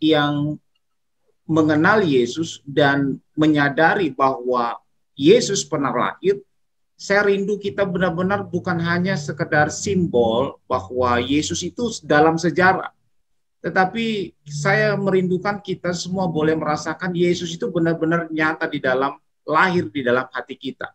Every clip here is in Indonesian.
yang mengenal Yesus dan menyadari bahwa Yesus pernah lahir, saya rindu kita benar-benar bukan hanya sekedar simbol bahwa Yesus itu dalam sejarah, tetapi saya merindukan kita semua boleh merasakan Yesus itu benar-benar nyata di dalam, lahir di dalam hati kita.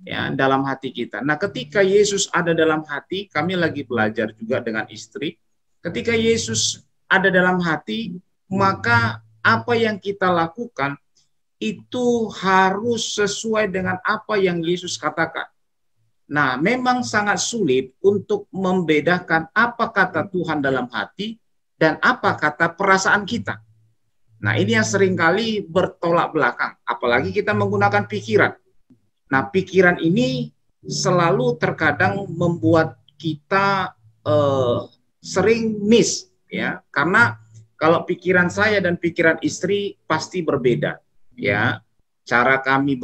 Ya, dalam hati kita. Nah, ketika Yesus ada dalam hati, kami lagi belajar juga dengan istri. Ketika Yesus ada dalam hati, maka apa yang kita lakukan itu harus sesuai dengan apa yang Yesus katakan. Nah, memang sangat sulit untuk membedakan apa kata Tuhan dalam hati dan apa kata perasaan kita. Nah, ini yang seringkali bertolak belakang, apalagi kita menggunakan pikiran. Nah, pikiran ini selalu terkadang membuat kita sering miss, ya, karena kalau pikiran saya dan pikiran istri pasti berbeda, ya. Cara kami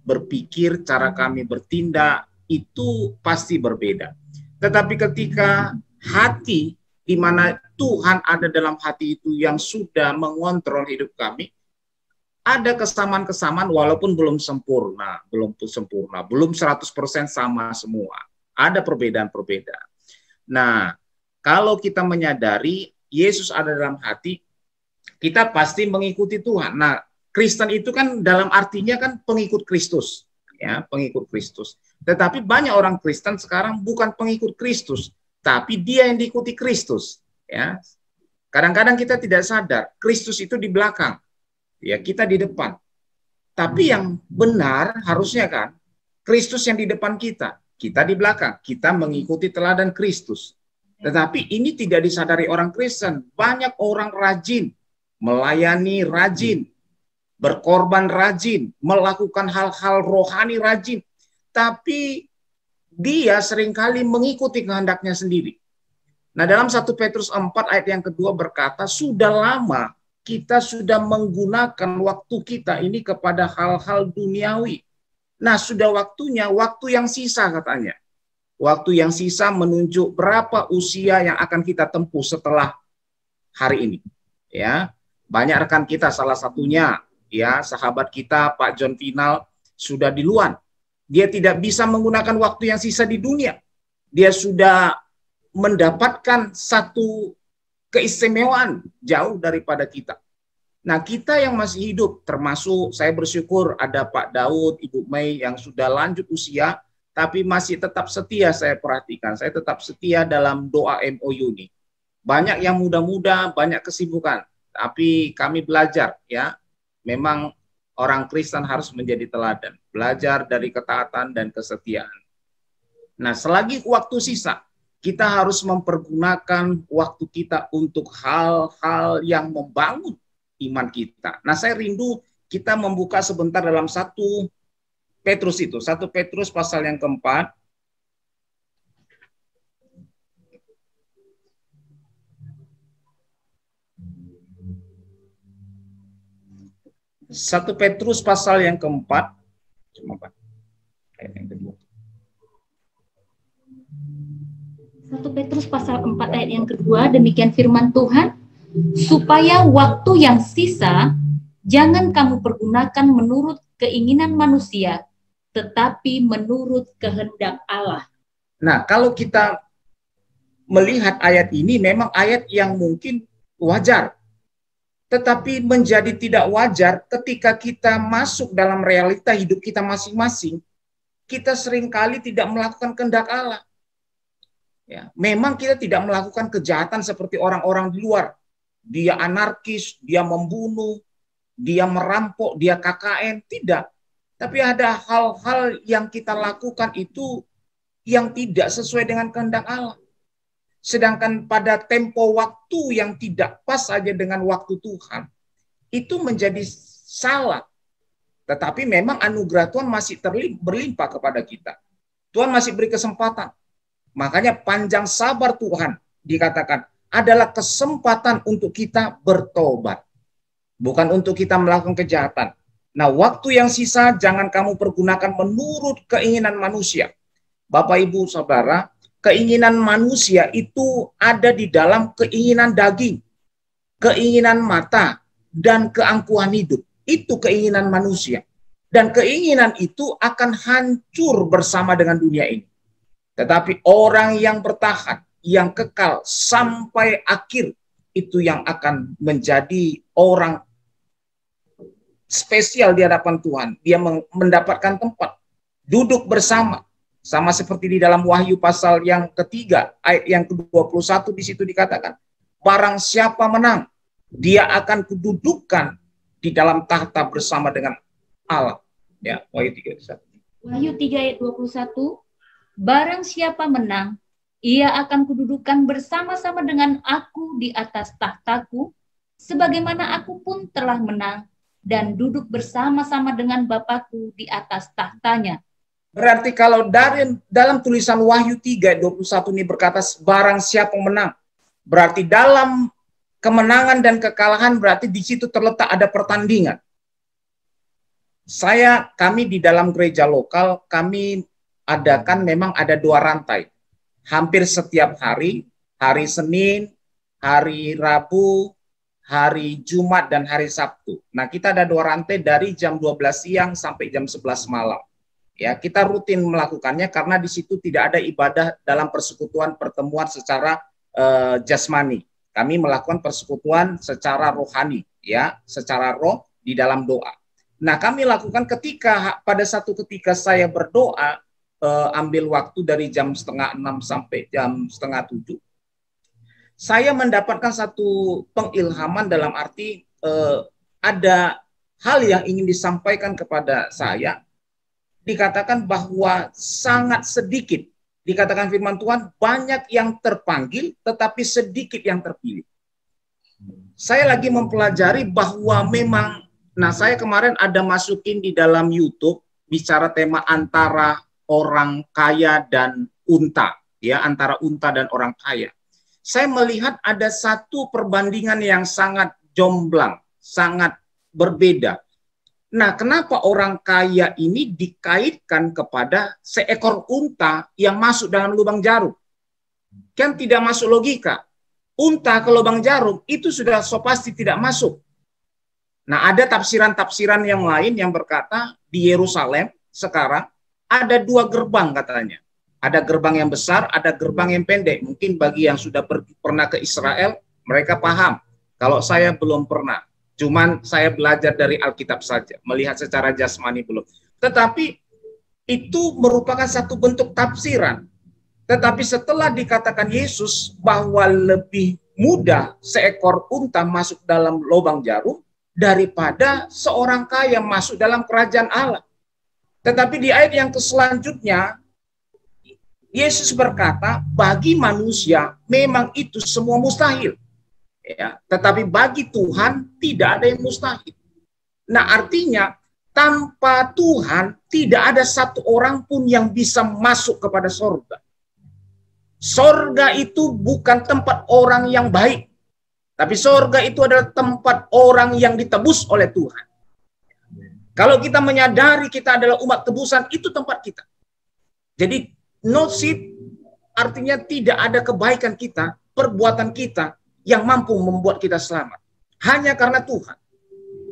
berpikir, cara kami bertindak itu pasti berbeda. Tetapi ketika hati di mana Tuhan ada dalam hati itu yang sudah mengontrol hidup kami, ada kesamaan-kesamaan walaupun belum sempurna, belum 100% sama semua. Ada perbedaan-perbedaan. Nah, kalau kita menyadari Yesus ada dalam hati, kita pasti mengikuti Tuhan. Nah, Kristen itu kan dalam artinya kan pengikut Kristus, ya, pengikut Kristus. Tetapi banyak orang Kristen sekarang bukan pengikut Kristus, tapi dia yang diikuti Kristus, ya. Kadang-kadang kita tidak sadar, Kristus itu di belakang. Ya, kita di depan. Tapi yang benar harusnya kan Kristus yang di depan kita di belakang. Kita mengikuti teladan Kristus. Tetapi ini tidak disadari orang Kristen. Banyak orang rajin, melayani rajin, berkorban rajin, melakukan hal-hal rohani rajin. Tapi dia seringkali mengikuti kehendaknya sendiri. Nah, dalam 1 Petrus 4 ayat yang kedua berkata, sudah lama kita sudah menggunakan waktu kita ini kepada hal-hal duniawi. Nah, sudah waktunya, waktu yang sisa katanya. Waktu yang sisa menunjuk berapa usia yang akan kita tempuh setelah hari ini. Ya, banyak rekan kita, salah satunya, ya, sahabat kita Pak John Final sudah di luar. Dia tidak bisa menggunakan waktu yang sisa di dunia. Dia sudah mendapatkan satu keistimewaan jauh daripada kita. Nah, kita yang masih hidup, termasuk saya bersyukur ada Pak Daud, Ibu Mei yang sudah lanjut usia, tapi masih tetap setia saya perhatikan. Saya tetap setia dalam doa MOU ini. Banyak yang muda-muda, banyak kesibukan. Tapi kami belajar, ya, memang orang Kristen harus menjadi teladan. Belajar dari ketaatan dan kesetiaan. Nah, selagi waktu sisa, kita harus mempergunakan waktu kita untuk hal-hal yang membangun iman kita. Nah, saya rindu kita membuka sebentar dalam 1 Petrus itu. 1 Petrus pasal yang keempat. 1 Petrus pasal yang keempat. Ayat yang kedua. 1 Petrus pasal 4 ayat yang kedua, demikian firman Tuhan, supaya waktu yang sisa jangan kamu pergunakan menurut keinginan manusia, tetapi menurut kehendak Allah. Nah, kalau kita melihat ayat ini, memang ayat yang mungkin wajar, tetapi menjadi tidak wajar ketika kita masuk dalam realita hidup kita masing-masing. Kita seringkali tidak melakukan kehendak Allah. Ya, memang kita tidak melakukan kejahatan seperti orang-orang di luar. Dia anarkis, dia membunuh, dia merampok, dia KKN, tidak. Tapi ada hal-hal yang kita lakukan itu yang tidak sesuai dengan kehendak Allah. Sedangkan pada tempo waktu yang tidak pas saja dengan waktu Tuhan, itu menjadi salah. Tetapi memang anugerah Tuhan masih berlimpah kepada kita. Tuhan masih beri kesempatan. Makanya panjang sabar Tuhan dikatakan adalah kesempatan untuk kita bertobat. Bukan untuk kita melakukan kejahatan. Nah, waktu yang sisa jangan kamu pergunakan menurut keinginan manusia. Bapak, Ibu, Saudara, keinginan manusia itu ada di dalam keinginan daging. keinginan mata, dan keangkuhan hidup. Itu keinginan manusia. Dan keinginan itu akan hancur bersama dengan dunia ini. Tetapi orang yang bertahan, yang kekal sampai akhir, itu yang akan menjadi orang spesial di hadapan Tuhan. Dia mendapatkan tempat duduk bersama. Sama seperti di dalam Wahyu pasal yang ketiga, ayat yang ke-21 di situ dikatakan, barang siapa menang, dia akan kududukan di dalam tahta bersama dengan Allah. Ya, Wahyu 3 ayat 21, barang siapa menang, ia akan kududukan bersama-sama dengan aku di atas tahtaku, sebagaimana aku pun telah menang dan duduk bersama-sama dengan Bapakku di atas tahtanya. Berarti kalau dalam tulisan Wahyu 3 ayat 21 ini berkata barang siapa menang, berarti dalam kemenangan dan kekalahan berarti di situ terletak ada pertandingan. Kami di dalam gereja lokal, kami adakan memang ada 2 rantai. Hampir setiap hari, hari Senin, hari Rabu, hari Jumat, dan hari Sabtu. Nah, kita ada 2 rantai dari jam 12 siang sampai jam 11 malam. Ya, kita rutin melakukannya karena di situ tidak ada ibadah dalam persekutuan pertemuan secara jasmani. Kami melakukan persekutuan secara rohani, ya, secara roh di dalam doa. Nah, kami lakukan pada satu ketika saya berdoa, ambil waktu dari jam 5:30 sampai jam 6:30. Saya mendapatkan satu pengilhaman dalam arti ada hal yang ingin disampaikan kepada saya. Dikatakan bahwa sangat sedikit, dikatakan firman Tuhan, banyak yang terpanggil tetapi sedikit yang terpilih. Saya lagi mempelajari bahwa memang, saya kemarin ada masukin di dalam YouTube bicara tema antara orang kaya dan unta, ya, antara unta dan orang kaya. Saya melihat ada satu perbandingan yang sangat jomblang, sangat berbeda. Nah, kenapa orang kaya ini dikaitkan kepada seekor unta yang masuk dalam lubang jarum? Kan tidak masuk logika. Unta ke lubang jarum itu sudah pasti tidak masuk. Nah, ada tafsiran-tafsiran yang lain yang berkata di Yerusalem sekarang ada 2 gerbang katanya. Ada gerbang yang besar, ada gerbang yang pendek. Mungkin bagi yang sudah pernah ke Israel, mereka paham. Kalau saya belum pernah. Cuman saya belajar dari Alkitab saja, melihat secara jasmani belum. Tetapi itu merupakan satu bentuk tafsiran. Tetapi setelah dikatakan Yesus bahwa lebih mudah seekor unta masuk dalam lubang jarum daripada seorang kaya masuk dalam kerajaan Allah. Tetapi di ayat yang selanjutnya, Yesus berkata, bagi manusia memang itu semua mustahil. Ya, tetapi bagi Tuhan tidak ada yang mustahil. Nah, artinya tanpa Tuhan tidak ada satu orang pun yang bisa masuk kepada sorga. Sorga itu bukan tempat orang yang baik, tapi sorga itu adalah tempat orang yang ditebus oleh Tuhan. Kalau kita menyadari kita adalah umat tebusan, itu tempat kita. Jadi no sin artinya tidak ada kebaikan kita, perbuatan kita yang mampu membuat kita selamat. Hanya karena Tuhan.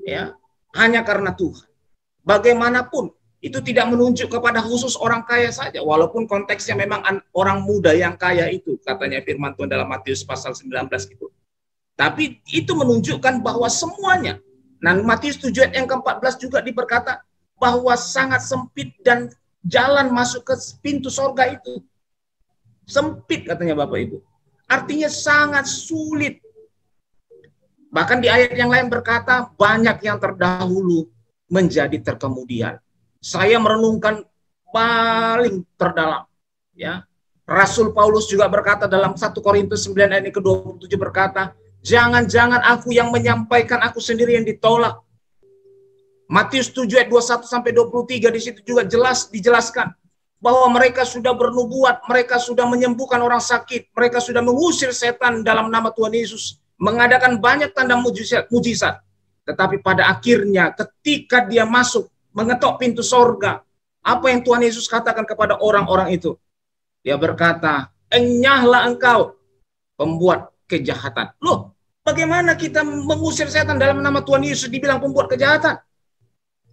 Ya, hanya karena Tuhan. Bagaimanapun, itu tidak menunjuk kepada khusus orang kaya saja. Walaupun konteksnya memang orang muda yang kaya itu, katanya firman Tuhan dalam Matius pasal 19 itu. Tapi itu menunjukkan bahwa semuanya. Nah, Matius 7 ayat yang ke-14 juga diberkata bahwa sangat sempit dan jalan masuk ke pintu sorga itu. Sempit katanya Bapak Ibu. Artinya sangat sulit. Bahkan di ayat yang lain berkata, banyak yang terdahulu menjadi terkemudian. Saya merenungkan paling terdalam. Ya, Rasul Paulus juga berkata dalam 1 Korintus 9 ayat ke-27 berkata, jangan-jangan aku yang menyampaikan aku sendiri yang ditolak. Matius 7 ayat 21 sampai 23 di situ juga jelas dijelaskan bahwa mereka sudah bernubuat, mereka sudah menyembuhkan orang sakit, mereka sudah mengusir setan dalam nama Tuhan Yesus, mengadakan banyak tanda mujizat. Tetapi pada akhirnya ketika dia masuk, mengetok pintu sorga, apa yang Tuhan Yesus katakan kepada orang-orang itu? Dia berkata, enyahlah engkau, pembuat kejahatan. Loh, Bagaimana kita mengusir setan dalam nama Tuhan Yesus dibilang pembuat kejahatan?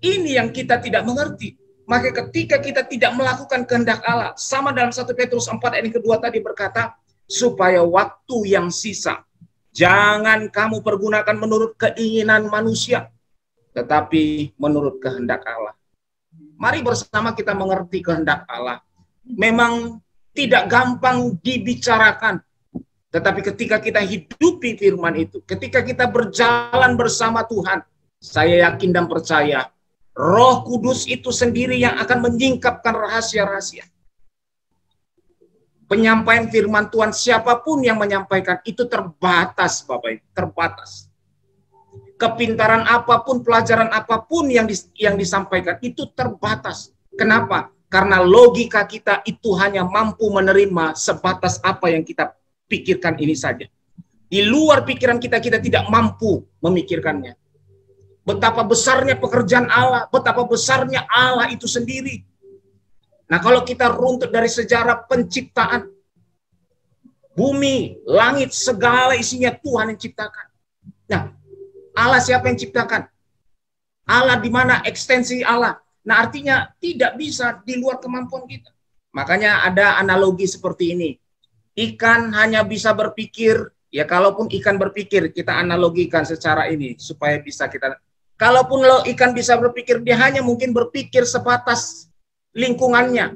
Ini yang kita tidak mengerti. Maka ketika kita tidak melakukan kehendak Allah, sama dalam 1 Petrus 4 ayat yang kedua tadi berkata, supaya waktu yang sisa, jangan kamu pergunakan menurut keinginan manusia, tetapi menurut kehendak Allah. Mari bersama kita mengerti kehendak Allah. Memang tidak gampang dibicarakan, tetapi ketika kita hidupi firman itu, ketika kita berjalan bersama Tuhan, saya yakin dan percaya, Roh Kudus itu sendiri yang akan menyingkapkan rahasia-rahasia. Penyampaian firman Tuhan, siapapun yang menyampaikan, itu terbatas, Bapak Ibu, terbatas. Kepintaran apapun, pelajaran apapun yang disampaikan, itu terbatas. Kenapa? Karena logika kita itu hanya mampu menerima sebatas apa yang kita pikirkan ini saja. Di luar pikiran kita, kita tidak mampu memikirkannya. Betapa besarnya pekerjaan Allah, betapa besarnya Allah itu sendiri. Nah, kalau kita runtut dari sejarah penciptaan, bumi, langit, segala isinya Tuhan yang ciptakan. Nah, Allah siapa yang ciptakan? Allah di mana ekstensi Allah? Nah, artinya tidak bisa di luar kemampuan kita. Makanya ada analogi seperti ini. Ikan hanya bisa berpikir, ya kalaupun ikan berpikir, kita analogikan secara ini supaya bisa kita. Kalaupun ikan bisa berpikir, dia hanya mungkin berpikir sebatas lingkungannya.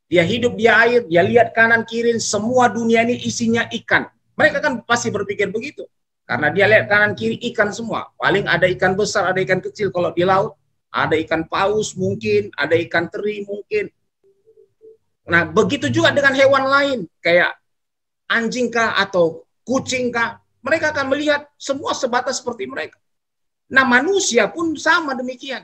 Dia hidup di air, dia lihat kanan kiri, semua dunia ini isinya ikan. Mereka kan pasti berpikir begitu. Karena dia lihat kanan kiri ikan semua. Paling ada ikan besar, ada ikan kecil. Kalau di laut, ada ikan paus mungkin, ada ikan teri mungkin. Nah, begitu juga dengan hewan lain. Kayak anjing kah atau kucing kah, mereka akan melihat semua sebatas seperti mereka. Nah, manusia pun sama demikian.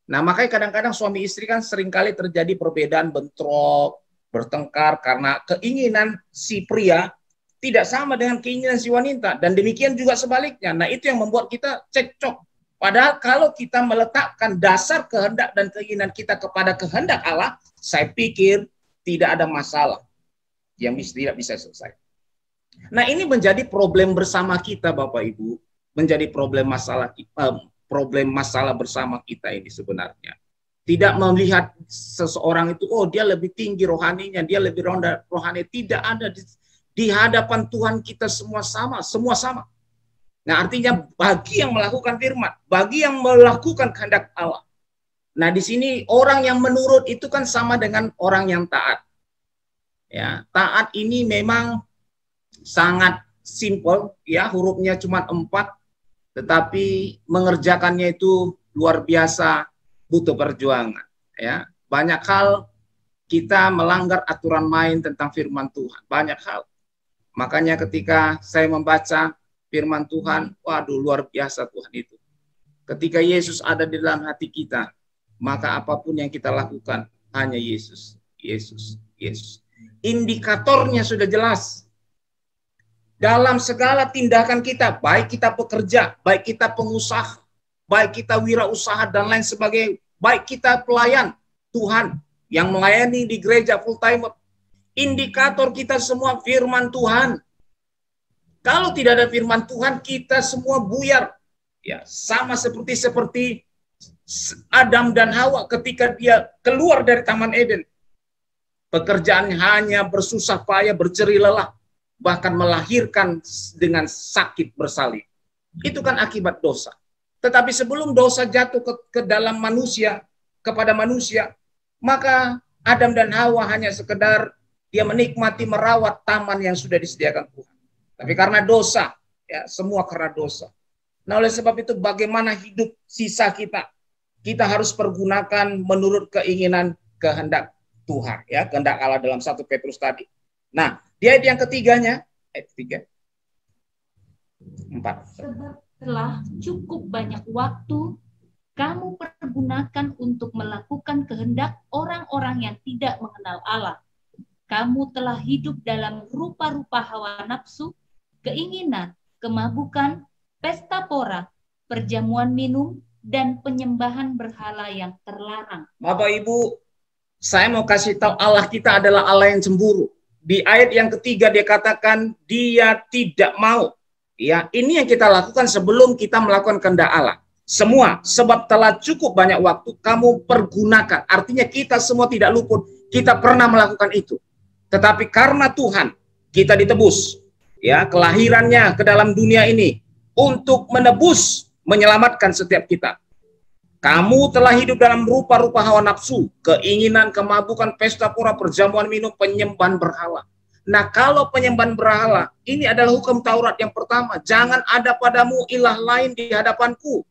Nah, makanya kadang-kadang suami istri kan seringkali terjadi perbedaan, bentrok, bertengkar karena keinginan si pria tidak sama dengan keinginan si wanita. Dan demikian juga sebaliknya. Nah, itu yang membuat kita cekcok. Padahal kalau kita meletakkan dasar kehendak dan keinginan kita kepada kehendak Allah, saya pikir tidak ada masalah yang tidak bisa selesai. Nah, ini menjadi problem bersama kita, Bapak Ibu, menjadi problem masalah bersama kita ini sebenarnya. Tidak melihat seseorang itu, oh dia lebih tinggi rohaninya, dia lebih rendah rohani. Tidak ada di hadapan Tuhan kita semua sama, semua sama. Nah, artinya bagi yang melakukan firman, bagi yang melakukan kehendak Allah. Nah, di sini orang yang menurut itu kan sama dengan orang yang taat. Ya, taat ini memang sangat simple, ya, hurufnya cuma 4, tetapi mengerjakannya itu luar biasa, butuh perjuangan. Ya, banyak hal kita melanggar aturan main tentang firman Tuhan, banyak hal. Makanya ketika saya membaca firman Tuhan, waduh luar biasa Tuhan itu. Ketika Yesus ada di dalam hati kita, maka apapun yang kita lakukan hanya Yesus, Yesus, Yesus. Indikatornya sudah jelas. Dalam segala tindakan kita, baik kita pekerja, baik kita pengusaha, baik kita wirausaha dan lain sebagainya, baik kita pelayan Tuhan yang melayani di gereja full time, indikator kita semua firman Tuhan. Kalau tidak ada firman Tuhan, kita semua buyar. Ya, sama seperti Adam dan Hawa ketika dia keluar dari Taman Eden. Pekerjaannya hanya bersusah payah, berjerih lelah, bahkan melahirkan dengan sakit bersalin. Itu kan akibat dosa. Tetapi sebelum dosa jatuh ke dalam manusia, kepada manusia, maka Adam dan Hawa hanya sekedar dia menikmati merawat taman yang sudah disediakan Tuhan. Tapi karena dosa, ya semua karena dosa. Nah, oleh sebab itu bagaimana hidup sisa kita? Kita harus pergunakan menurut keinginan kehendak Tuhan, ya, kehendak Allah dalam 1 Petrus tadi. Nah, di ayat yang ketiganya, ayat 3, 4. Sebab telah cukup banyak waktu kamu pergunakan untuk melakukan kehendak orang-orang yang tidak mengenal Allah. Kamu telah hidup dalam rupa-rupa hawa nafsu, keinginan, kemabukan, pesta pora, perjamuan minum, dan penyembahan berhala yang terlarang. Bapak Ibu, saya mau kasih tahu Allah kita adalah Allah yang cemburu. Di ayat yang ketiga dia katakan dia tidak mau, Ya, ini yang kita lakukan sebelum kita melakukan kehendak Allah. Semua, sebab telah cukup banyak waktu kamu pergunakan. Artinya kita semua tidak luput, kita pernah melakukan itu. Tetapi karena Tuhan, kita ditebus. Ya, kelahirannya ke dalam dunia ini untuk menebus, menyelamatkan setiap kita. Kamu telah hidup dalam rupa-rupa hawa nafsu, keinginan, kemabukan, pesta pora, perjamuan minum, penyembahan berhala. Nah, kalau penyembahan berhala, ini adalah hukum Taurat yang pertama. Jangan ada padamu ilah lain di hadapanku.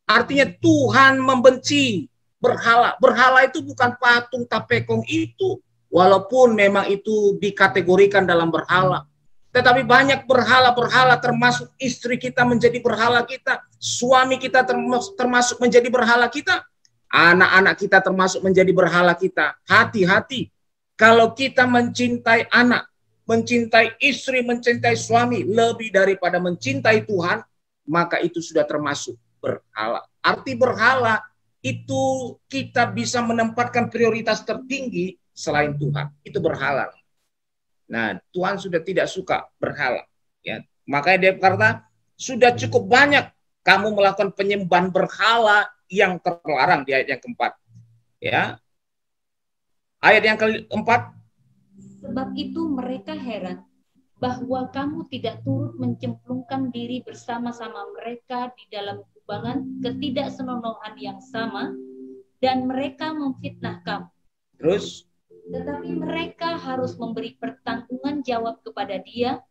Artinya Tuhan membenci berhala. Berhala itu bukan patung tapekong itu. Walaupun memang itu dikategorikan dalam berhala. Tetapi banyak berhala-berhala, termasuk istri kita menjadi berhala kita. Suami kita termasuk menjadi berhala kita. Anak-anak kita termasuk menjadi berhala kita. Hati-hati. Kalau kita mencintai anak, mencintai istri, mencintai suami lebih daripada mencintai Tuhan, maka itu sudah termasuk berhala. Arti berhala itu kita bisa menempatkan prioritas tertinggi selain Tuhan. Itu berhala. Nah, Tuhan sudah tidak suka berhala. Ya, makanya dia berkata, sudah cukup banyak kamu melakukan penyembahan berhala yang terlarang di ayat yang keempat. Ya, ayat yang keempat. Sebab itu mereka heran bahwa kamu tidak turut mencemplungkan diri bersama-sama mereka di dalam kubangan ketidaksenonohan yang sama, dan mereka memfitnah kamu. Terus? Tetapi mereka harus memberi pertanggungan jawab kepada Dia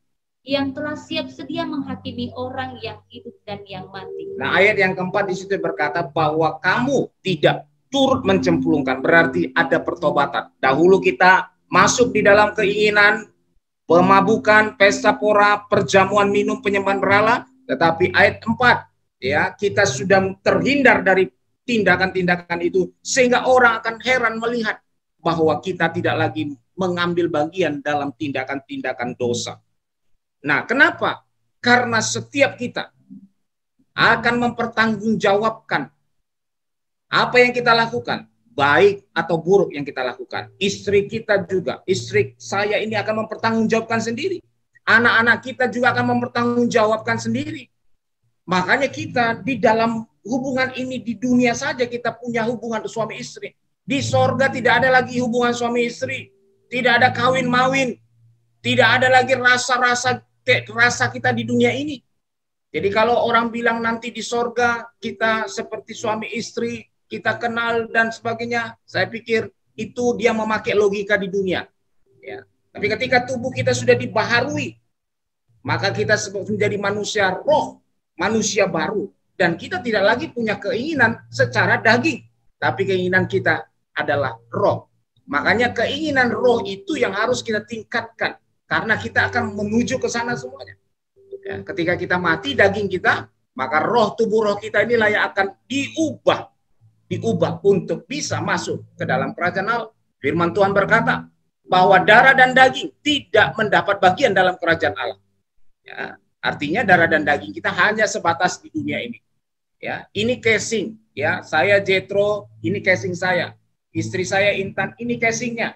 yang telah siap sedia menghakimi orang yang hidup dan yang mati. Nah, ayat yang keempat di situ berkata bahwa kamu tidak turut mencemplungkan, berarti ada pertobatan. Dahulu kita masuk di dalam keinginan, pemabukan, pesta pora, perjamuan minum, penyembahan berhala, tetapi ayat 4, ya, kita sudah terhindar dari tindakan-tindakan itu, sehingga orang akan heran melihat bahwa kita tidak lagi mengambil bagian dalam tindakan-tindakan dosa. Nah, kenapa? Karena setiap kita akan mempertanggungjawabkan apa yang kita lakukan, baik atau buruk yang kita lakukan. Istri kita juga, istri saya ini akan mempertanggungjawabkan sendiri. Anak-anak kita juga akan mempertanggungjawabkan sendiri. Makanya kita di dalam hubungan ini, di dunia saja kita punya hubungan suami istri. Di sorga tidak ada lagi hubungan suami istri, tidak ada kawin-mawin, tidak ada lagi rasa kita di dunia ini. Jadi kalau orang bilang nanti di sorga kita seperti suami istri, kita kenal dan sebagainya, saya pikir itu dia memakai logika di dunia. Ya. Tapi ketika tubuh kita sudah dibaharui, maka kita menjadi manusia roh, manusia baru, dan kita tidak lagi punya keinginan secara daging, tapi keinginan kita adalah roh. Makanya keinginan roh itu yang harus kita tingkatkan, karena kita akan menuju ke sana semuanya. Ya, ketika kita mati daging kita, maka roh, tubuh roh kita inilah yang akan diubah untuk bisa masuk ke dalam kerajaan Allah. Firman Tuhan berkata bahwa darah dan daging tidak mendapat bagian dalam kerajaan Allah. Ya, artinya darah dan daging kita hanya sebatas di dunia ini. Ya, ini casing. Ya, saya Jetro, ini casing saya. Istri saya Intan, ini casingnya.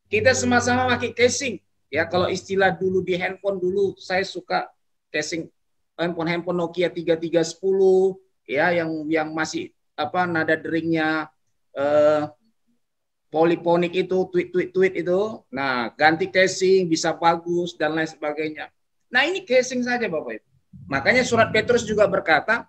Kita sama-sama pakai casing. Ya, kalau istilah dulu di handphone dulu, saya suka casing handphone Nokia 3310, ya, yang masih nada deringnya poliponik itu, tweet itu. Nah, ganti casing bisa bagus dan lain sebagainya. Nah, ini casing saja Bapak Ibu. Makanya surat Petrus juga berkata,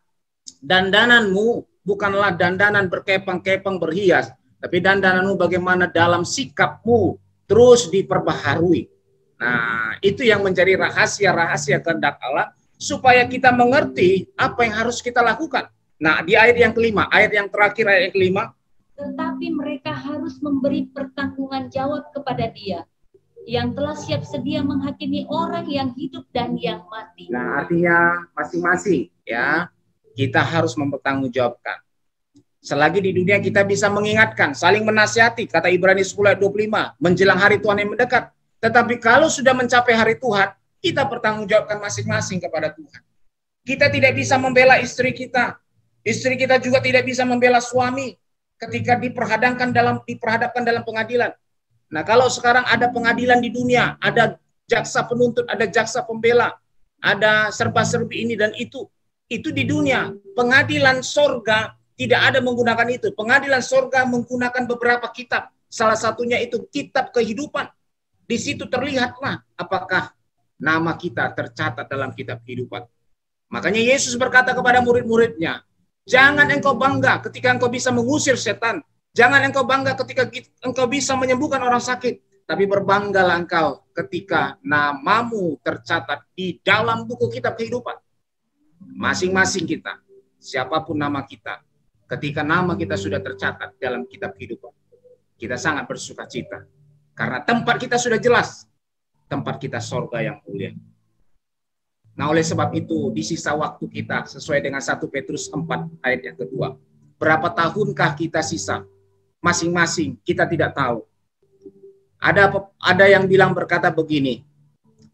dandananmu bukanlah dandanan berkepang-kepang berhias, tapi dandananmu bagaimana dalam sikapmu terus diperbaharui. Nah, itu yang menjadi rahasia-rahasia kehendak Allah, supaya kita mengerti apa yang harus kita lakukan. Nah, di ayat yang kelima, ayat yang terakhir, ayat yang kelima. Tetapi mereka harus memberi pertanggungan jawab kepada Dia yang telah siap sedia menghakimi orang yang hidup dan yang mati. Nah, artinya masing-masing, ya, kita harus mempertanggungjawabkan. Selagi di dunia kita bisa mengingatkan, saling menasihati, kata Ibrani 10 ayat 25, menjelang hari Tuhan yang mendekat. Tetapi kalau sudah mencapai hari Tuhan, kita bertanggungjawabkan masing-masing kepada Tuhan. Kita tidak bisa membela istri kita. Istri kita juga tidak bisa membela suami ketika diperhadapkan dalam pengadilan. Nah, kalau sekarang ada pengadilan di dunia, ada jaksa penuntut, ada jaksa pembela. ada serba-serbi ini dan itu. Itu di dunia. Pengadilan sorga tidak ada menggunakan itu. Pengadilan sorga menggunakan beberapa kitab. Salah satunya itu kitab kehidupan. Di situ terlihatlah apakah nama kita tercatat dalam kitab kehidupan. Makanya Yesus berkata kepada murid-muridnya, jangan engkau bangga ketika engkau bisa mengusir setan. Jangan engkau bangga ketika engkau bisa menyembuhkan orang sakit. Tapi berbanggalah engkau ketika namamu tercatat di dalam buku kitab kehidupan. Masing-masing kita, siapapun nama kita, ketika nama kita sudah tercatat dalam kitab kehidupan, kita sangat bersuka cita. Karena tempat kita sudah jelas, tempat kita sorga yang mulia. Nah, oleh sebab itu, di sisa waktu kita, sesuai dengan 1 Petrus 4 ayat yang kedua, berapa tahunkah kita sisa? Masing-masing, kita tidak tahu. Ada yang bilang berkata begini,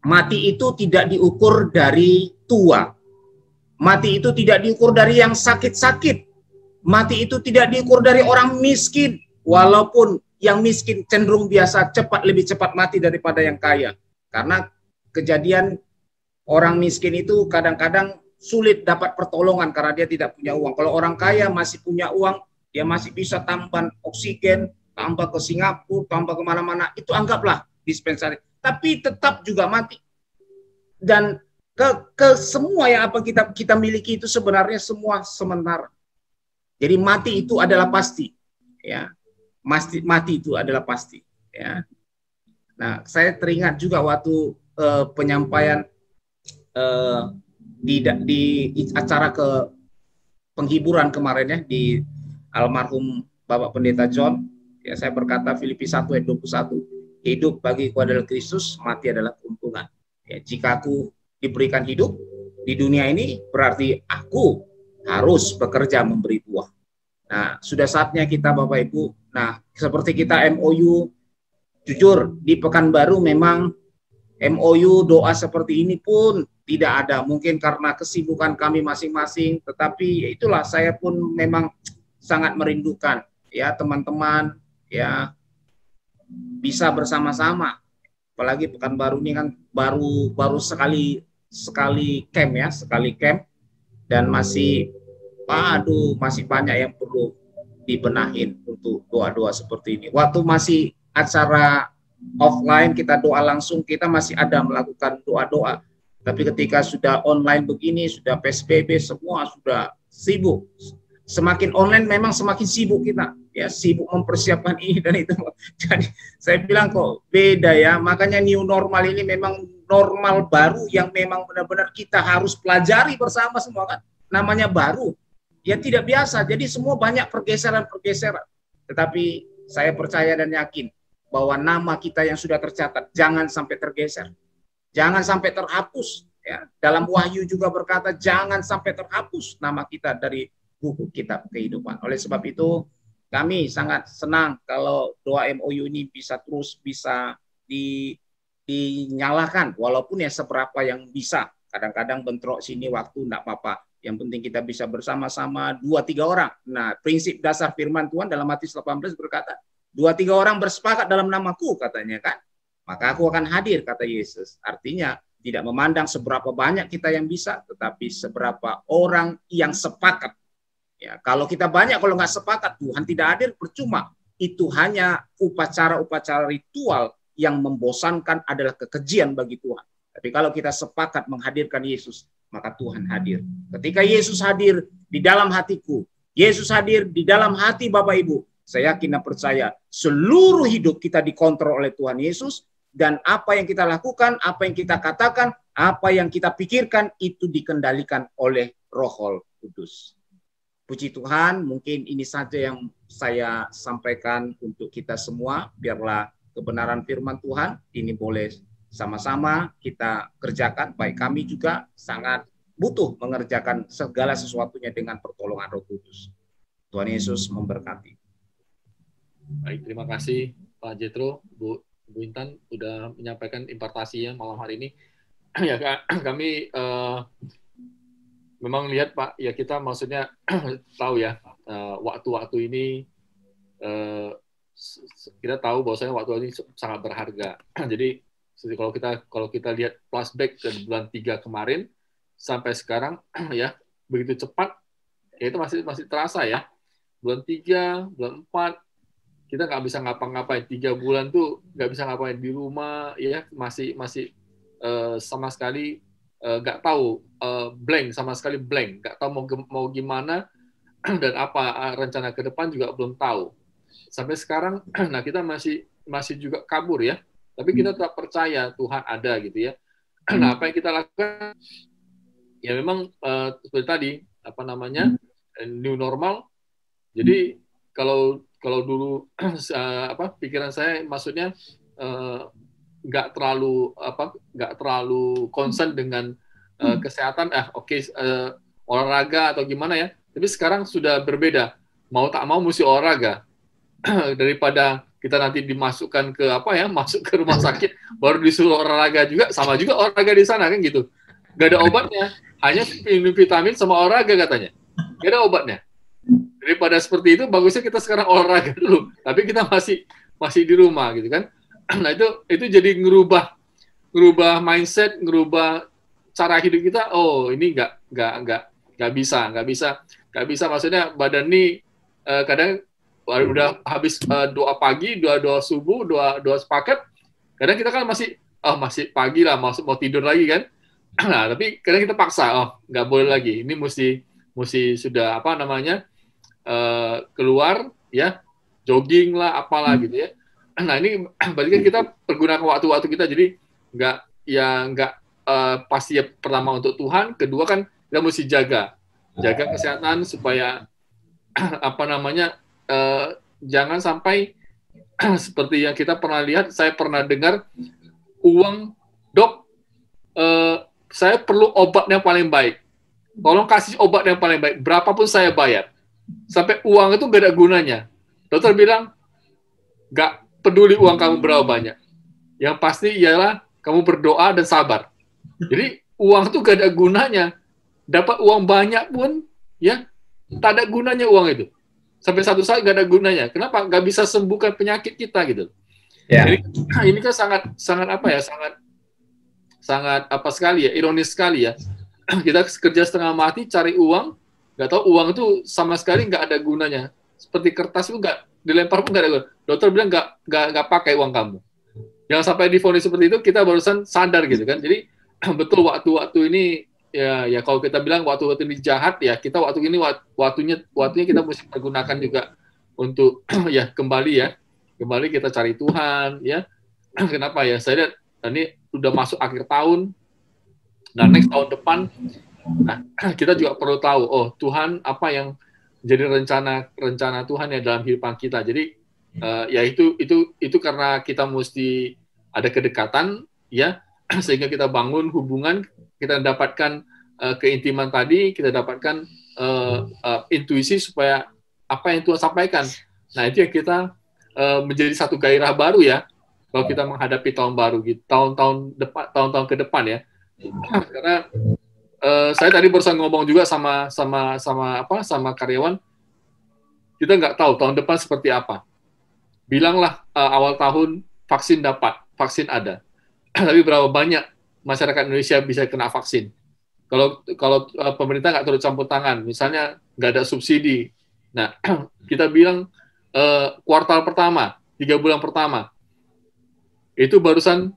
mati itu tidak diukur dari tua. Mati itu tidak diukur dari yang sakit-sakit. Mati itu tidak diukur dari orang miskin. Walaupun yang miskin cenderung biasa lebih cepat mati daripada yang kaya. Karena kejadian orang miskin itu kadang-kadang sulit dapat pertolongan karena dia tidak punya uang. Kalau orang kaya masih punya uang, dia masih bisa tambah oksigen, tambah ke Singapura, tambah kemana-mana. Itu anggaplah dispensari. Tapi tetap juga mati. Dan ke semua yang apa kita miliki itu sebenarnya semua sementara. Jadi mati itu adalah pasti, ya. Mati itu adalah pasti, ya. Nah, saya teringat juga waktu penyampaian di acara penghiburan kemarin ya di almarhum Bapak Pendeta John, ya saya berkata Filipi 1 ayat 21, hidup bagiku adalah Kristus, mati adalah keuntungan. Ya, jika aku diberikan hidup di dunia ini, berarti aku harus bekerja memberi buah. Nah, sudah saatnya kita Bapak Ibu, nah seperti kita MOU, jujur di Pekanbaru memang MOU doa seperti ini pun tidak ada, mungkin karena kesibukan kami masing-masing, tetapi itulah saya pun memang sangat merindukan ya teman-teman ya bisa bersama-sama. Apalagi Pekanbaru ini kan baru sekali camp ya, sekali camp dan masih banyak yang perlu dibenahin untuk doa-doa seperti ini. Waktu masih acara offline kita doa langsung, kita masih ada melakukan doa-doa. Tapi ketika sudah online begini, sudah PSBB, semua sudah sibuk. Semakin online memang semakin sibuk kita, ya sibuk mempersiapkan ini dan itu. Jadi saya bilang kok beda ya, makanya new normal ini memang normal baru yang memang benar-benar kita harus pelajari bersama semua kan. Namanya baru, ya tidak biasa. Jadi semua banyak pergeseran-pergeseran. Tetapi saya percaya dan yakin bahwa nama kita yang sudah tercatat jangan sampai tergeser. Jangan sampai terhapus. Ya. Dalam Wahyu juga berkata jangan sampai terhapus nama kita dari buku kitab kehidupan. Oleh sebab itu kami sangat senang kalau doa MOU ini bisa dinyalakan walaupun ya seberapa yang bisa. Kadang-kadang bentrok sini waktu enggak apa-apa. Yang penting kita bisa bersama-sama 2-3 orang. Nah, prinsip dasar firman Tuhan dalam Matius 18 berkata, 2-3 orang bersepakat dalam namaku katanya kan. Maka aku akan hadir kata Yesus. Artinya tidak memandang seberapa banyak kita yang bisa, tetapi seberapa orang yang sepakat. Ya, kalau kita banyak, kalau nggak sepakat, Tuhan tidak hadir, percuma. Itu hanya upacara-upacara ritual yang membosankan adalah kekejian bagi Tuhan. Tapi kalau kita sepakat menghadirkan Yesus, maka Tuhan hadir. Ketika Yesus hadir di dalam hatiku, Yesus hadir di dalam hati Bapak Ibu, saya yakin dan percaya seluruh hidup kita dikontrol oleh Tuhan Yesus, dan apa yang kita lakukan, apa yang kita katakan, apa yang kita pikirkan, itu dikendalikan oleh Roh Kudus. Puji Tuhan, mungkin ini saja yang saya sampaikan untuk kita semua. Biarlah kebenaran firman Tuhan ini boleh sama-sama kita kerjakan. Baik kami juga sangat butuh mengerjakan segala sesuatunya dengan pertolongan Roh Kudus. Tuhan Yesus memberkati. Baik, terima kasih Pak Jethro, Bu Intan sudah menyampaikan impartasinya malam hari ini. Ya, kami memang lihat Pak, ya kita maksudnya tahu ya waktu-waktu ini kita tahu bahwasanya waktu ini sangat berharga. Jadi Jadi kalau kita lihat flashback ke bulan 3 kemarin sampai sekarang ya begitu cepat, ya itu masih terasa ya. Bulan 3, bulan 4 kita nggak bisa ngapa-ngapain. 3 bulan tuh nggak bisa ngapain di rumah ya, masih sama sekali nggak tahu, blank, sama sekali blank, nggak tahu mau gimana dan apa rencana ke depan juga belum tahu. Sampai sekarang, nah kita masih juga kabur ya, tapi kita tetap percaya Tuhan ada gitu ya. Nah, apa yang kita lakukan ya memang seperti tadi apa namanya new normal. Jadi kalau dulu pikiran saya maksudnya nggak terlalu concern dengan kesehatan, olahraga atau gimana ya. Tapi sekarang sudah berbeda. Mau tak mau mesti olahraga. Daripada kita nanti dimasukkan ke masuk ke rumah sakit baru disuruh olahraga juga, sama juga olahraga di sana kan gitu. Gak ada obatnya, hanya minum vitamin sama olahraga katanya. Gak ada obatnya. Daripada seperti itu bagusnya kita sekarang olahraga dulu, tapi kita masih di rumah gitu kan. Nah itu jadi ngerubah mindset, ngerubah cara hidup kita. Oh ini nggak bisa maksudnya badan ini kadang udah habis doa pagi, doa subuh, doa sepaket. Kadang kita kan masih pagi lah, mau tidur lagi kan. Nah, tapi kadang kita paksa, nggak boleh lagi. Ini mesti sudah keluar ya, jogging lah, apalah gitu ya. Nah, ini berarti kan kita pergunakan waktu-waktu kita, jadi nggak pasti ya, pertama untuk Tuhan, kedua kan kita mesti jaga kesehatan supaya jangan sampai seperti yang kita pernah lihat. Saya pernah dengar uang, dok, saya perlu obat yang paling baik, tolong kasih obat yang paling baik, berapapun saya bayar, sampai uang itu gak ada gunanya. Dokter bilang gak peduli uang kamu berapa banyak, yang pasti ialah kamu berdoa dan sabar. Jadi uang itu gak ada gunanya, dapat uang banyak pun ya tak ada gunanya uang itu. Sampai satu saat gak ada gunanya. Kenapa? Gak bisa sembuhkan penyakit kita gitu. Yeah. Jadi ini kan sangat sekali ya, ironis sekali ya. Kita kerja setengah mati cari uang, nggak tahu uang itu sama sekali nggak ada gunanya. Seperti kertas itu nggak dilempar pun nggak ada gunanya. Dokter bilang nggak pakai uang kamu. Jangan sampai divonis seperti itu, kita barusan sadar gitu kan. Jadi betul waktu-waktu ini ya kalau kita bilang waktu-waktu ini jahat ya, kita waktunya kita mesti pergunakan juga untuk ya kembali kita cari Tuhan ya. Kenapa ya? Saya lihat ini udah masuk akhir tahun, nah next tahun depan, nah kita juga perlu tahu Tuhan apa yang jadi rencana Tuhan ya dalam kehidupan kita. Jadi ya itu karena kita mesti ada kedekatan ya, sehingga kita bangun hubungan, kita dapatkan keintiman tadi, kita dapatkan intuisi supaya apa yang Tuhan sampaikan. Nah itu yang kita menjadi satu gairah baru ya kalau kita menghadapi tahun baru gitu, tahun-tahun ke depan ya. Karena saya tadi barusan ngomong juga sama karyawan, kita nggak tahu tahun depan seperti apa. Bilanglah awal tahun vaksin ada, tapi berapa banyak masyarakat Indonesia bisa kena vaksin? Kalau pemerintah nggak turut campur tangan, misalnya nggak ada subsidi, nah kita bilang kuartal pertama, 3 bulan pertama, itu barusan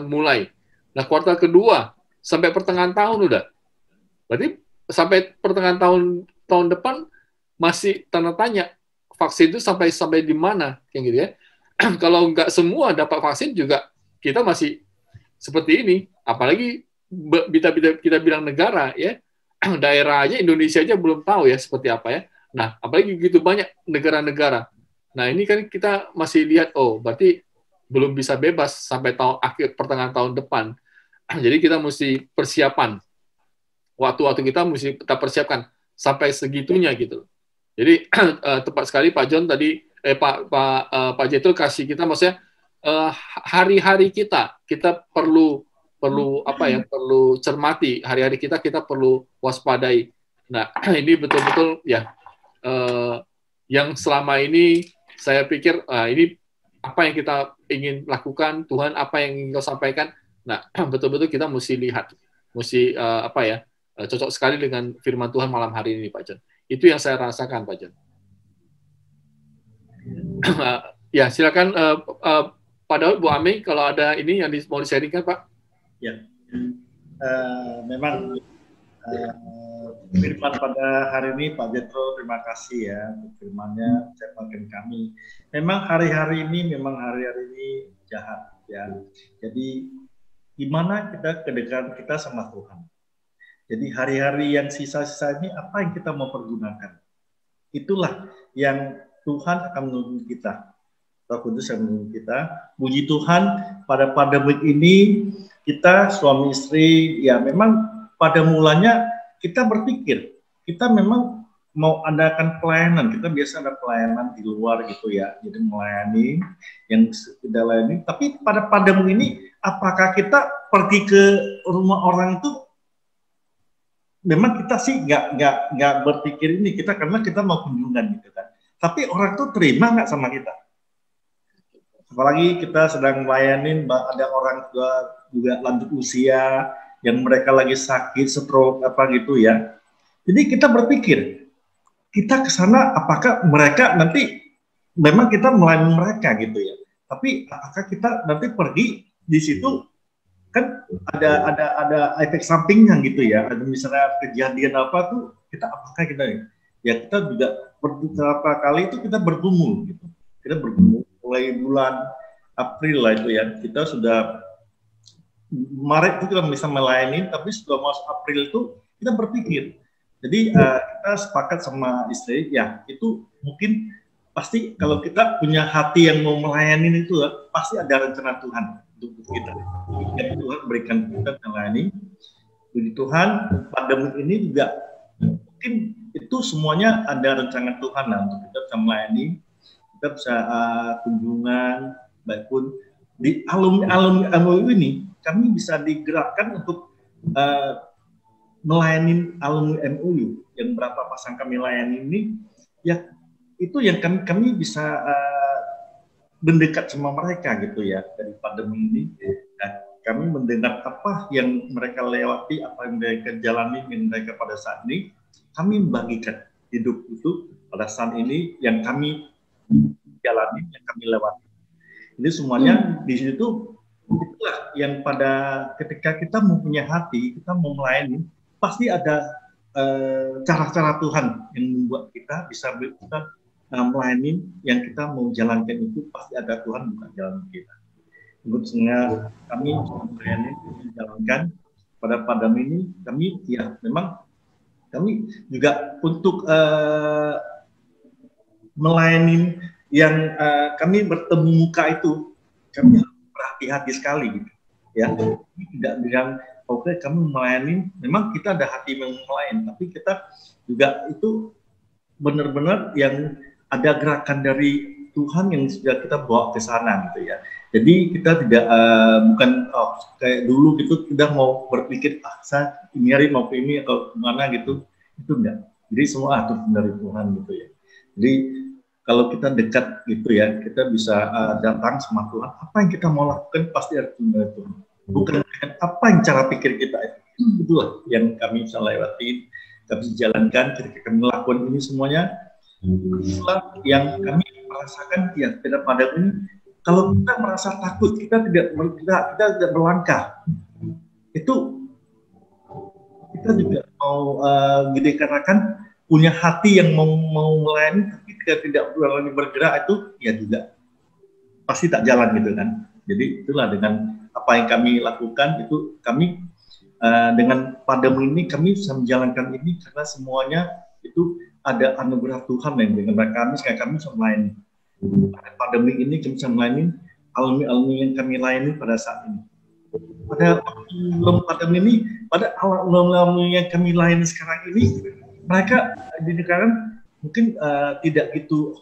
mulai. Nah kuartal kedua sampai pertengahan tahun udah, berarti sampai pertengahan tahun depan masih tanda tanya vaksin itu sampai di mana kayak gitu ya. Kalau nggak semua dapat vaksin juga kita masih seperti ini, apalagi kita bilang negara ya, daerah aja Indonesia aja belum tahu ya seperti apa ya. Nah apalagi gitu banyak negara-negara. Nah ini kan kita masih lihat berarti belum bisa bebas sampai pertengahan tahun depan. Jadi kita mesti persiapan. Waktu-waktu kita mesti kita persiapkan sampai segitunya gitu. Jadi tepat sekali Pak John tadi, Pak Jethro kasih kita maksudnya hari-hari kita perlu cermati hari-hari kita perlu waspadai. Nah ini betul-betul ya yang selama ini saya pikir ini apa yang kita ingin lakukan, Tuhan apa yang ingin kau sampaikan. Nah, betul-betul kita mesti lihat, mesti cocok sekali dengan firman Tuhan malam hari ini, Pak John. Itu yang saya rasakan, Pak John. Ya, silakan Pak Daud, Bu Ame, kalau ada ini yang mau di-sharingkan, Pak. Ya, memang firman pada hari ini Pak Jethro, terima kasih ya untuk firman-Nya ucapkan kami. Memang hari-hari ini jahat ya. Jadi gimana kita kedekatan kita sama Tuhan. Jadi hari-hari yang sisa-sisa ini apa yang kita mau pergunakan. Itulah yang Tuhan akan menuntun kita. Roh Kudus yang menuntun kita. Puji Tuhan pada pandemi ini kita suami istri ya memang pada mulanya kita berpikir kita memang mau adakan pelayanan, kita biasa ada pelayanan di luar gitu ya, jadi melayani yang tidak layani. Tapi pada pandemi ini apakah kita pergi ke rumah orang itu? Memang kita sih nggak berpikir ini kita karena kita mau kunjungan gitu kan. Tapi orang tuh terima nggak sama kita? Apalagi kita sedang melayani ada orang juga lanjut usia yang mereka lagi sakit, stroke apa gitu ya. Jadi kita berpikir, kita ke sana apakah mereka nanti memang kita melayani mereka gitu ya. Tapi apakah kita nanti pergi di situ kan ada efek sampingnya gitu ya. Ada misalnya kejadian apa tuh apakah kita ya kita juga beberapa kali itu kita bergumul gitu. Kita bergumul mulai bulan April lah itu ya. Kita sudah Maret itu kita bisa melayani, tapi sudah masuk April itu kita berpikir. Jadi kita sepakat sama istri, ya itu mungkin pasti kalau kita punya hati yang mau melayani itu pasti ada rencana Tuhan untuk kita. Yang Tuhan berikan kita melayani. Puji Tuhan, pandemi ini juga mungkin itu semuanya ada rencana Tuhan lah untuk kita bisa melayani, kita bisa kunjungan, baik pun di alumni ini kami bisa digerakkan untuk melayani alumni MUU yang berapa pasang kami layani ini ya itu yang kami bisa mendekat sama mereka gitu ya dari pandemi ini. Nah, kami mendengar apa yang mereka lewati, apa yang mereka jalani, yang mereka pada saat ini kami membagikan hidup itu pada saat ini yang kami jalani, yang kami lewati. Jadi semuanya di situ itulah yang pada ketika kita mempunyai hati, kita mau melayani, pasti ada cara-cara Tuhan yang membuat kita bisa melayani yang kita mau jalankan itu pasti ada Tuhan bukan jalan kita. Sehingga kami melayani menjalankan pada pandemi ini kami ya memang kami juga untuk melayani yang kami bertemu muka itu kami berhati-hati sekali gitu ya. Tidak dengan oke kami melayani memang kita ada hati yang melayani tapi kita juga itu benar-benar yang ada gerakan dari Tuhan yang sudah kita bawa ke sana gitu ya. Jadi kita tidak bukan kayak dulu gitu kita mau berpikir saya ini hari mau ke ini atau kemana gitu itu enggak. Jadi semua atur dari Tuhan gitu ya. Jadi kalau kita dekat gitu ya, kita bisa datang sama Tuhan. Apa yang kita mau lakukan pasti ada dari Tuhan. Bukan apa yang cara pikir kita itu. Itulah yang kami bisa lewati, kami jalankan, ketika kami melakukan ini semuanya. Itulah yang kami merasakan ya pada ini. Kalau kita merasa takut, kita tidak berlangkah. Itu kita juga mau dikarenakan punya hati yang mau melayani tapi tidak bergerak itu ya juga pasti tak jalan gitu kan. Jadi itulah dengan apa yang kami lakukan itu kami dengan pandemi ini kami bisa menjalankan ini karena semuanya itu ada anugerah Tuhan yang dengan kami sehingga kami bisa melayani. Pada pandemi ini kami bisa melayani alumni yang kami layani pada saat ini. Pada belum pandemi ini pada alumni yang kami layani sekarang ini mereka dikatakan mungkin tidak gitu